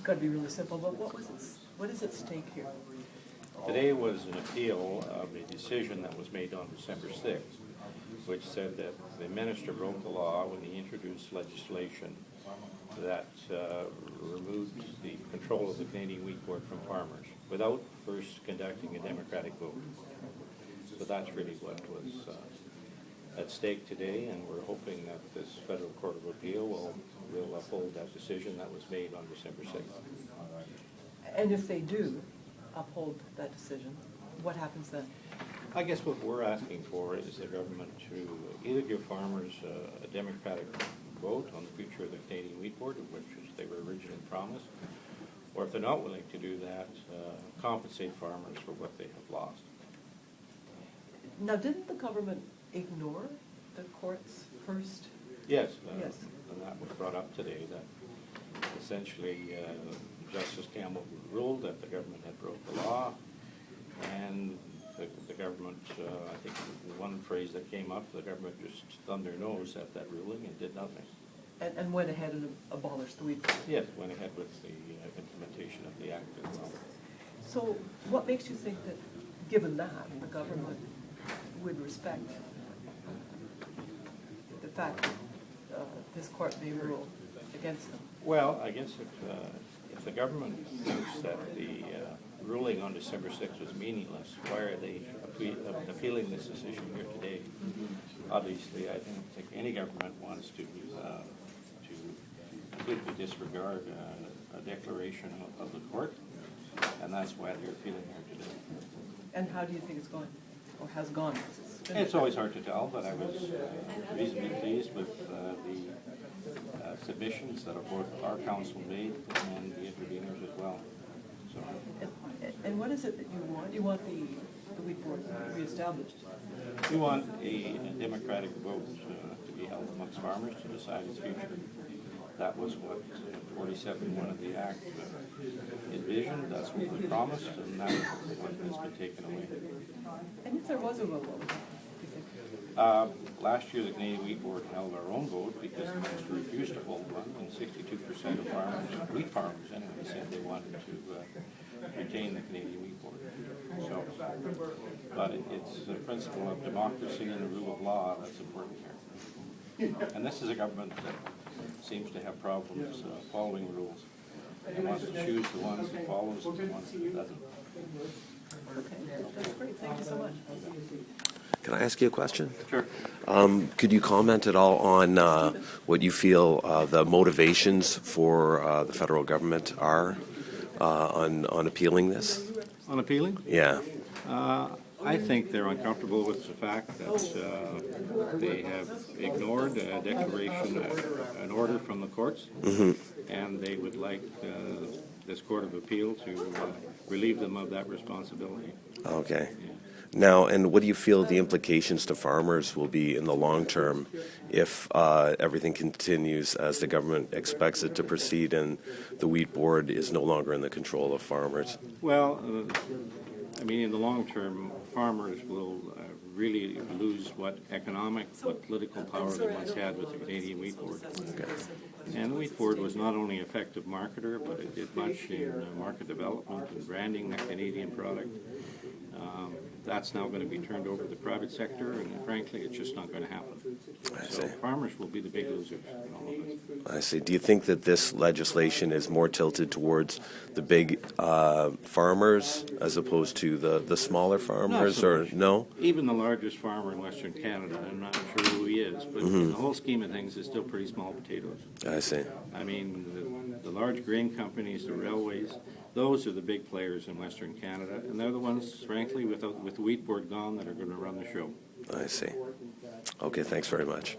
it's got to be really simple, but what is at stake here? Today was an appeal of a decision that was made on December 6th, which said that the minister broke the law when he introduced legislation that removed the control of the Canadian Wheat Board from farmers without first conducting a democratic vote. So that's really what was at stake today, and we're hoping that this Federal Court of Appeal will uphold that decision that was made on December 6th. And if they do uphold that decision, what happens then? I guess what we're asking for is the government to either give farmers a democratic vote on the future of the Canadian Wheat Board, which they were originally promised, or if they're not willing to do that, compensate farmers for what they have lost. Now, didn't the government ignore the court's first? Yes, Yes. and that was brought up today, that essentially Justice Campbell ruled that the government had broke the law, and the government, I think one phrase that came up, the government just thumbed their nose at that ruling and did nothing. And went ahead and abolished the wheat board. Yes, went ahead with the implementation of the act as well. So what makes you think that, given that, the government would respect the fact that this court may rule against them? Well, I guess if the government thinks that the ruling on December 6th was meaningless, why are they appealing this decision here today? Obviously, I don't think any government wants to completely disregard a declaration of the court, and that's why they're appealing here today. And how do you think it's going, or has gone? It's always hard to tell, but I was reasonably pleased with the submissions that both our council made and the interveners as well. So, And what is it that you want? You want the wheat board reestablished? we want a democratic vote to be held amongst farmers to decide its future. That was what 47.1 of the Act envisioned, that's what was promised, and that is what has been taken away. And if there was a vote, what would you think? Last year, the Canadian Wheat Board held our own vote because the minister refused to hold one, and 62% of farmers, wheat farmers anyway, said they wanted to retain the Canadian Wheat Board. So, but it's the principle of democracy and the rule of law that's important here. And this is a government that seems to have problems following rules. It wants to choose the ones it follows and the ones it doesn't. Okay, that's great. Thank you so much. Can I ask you a question? Sure. Could you comment at all on what you feel the motivations for the federal government are on appealing this? On appealing? Yeah. I think they're uncomfortable with the fact that they have ignored a declaration, an order from the courts, and they would like this Court of Appeal to relieve them of that responsibility. Okay. Now, and what do you feel the implications to farmers will be in the long term if everything continues as the government expects it to proceed and the wheat board is no longer in the control of farmers? Well, I mean, in the long term, farmers will really lose what economic, what political power they once had with the Canadian Wheat Board. And the Wheat Board was not only an effective marketer, but it did much in market development and branding the Canadian product. That's now going to be turned over to the private sector, and frankly, it's just not going to happen. So farmers will be the big losers in all of it. I see. Do you think that this legislation is more tilted towards the big farmers as opposed to the smaller farmers, so or much. no? Even the largest farmer in Western Canada, I'm not sure who he is, but in the whole scheme of things, it's still pretty small potatoes. I see. I mean, the large grain companies, the railways, those are the big players in Western Canada, and they're the ones, frankly, with the wheat board gone, that are going to run the show. I see. Okay, thanks very much.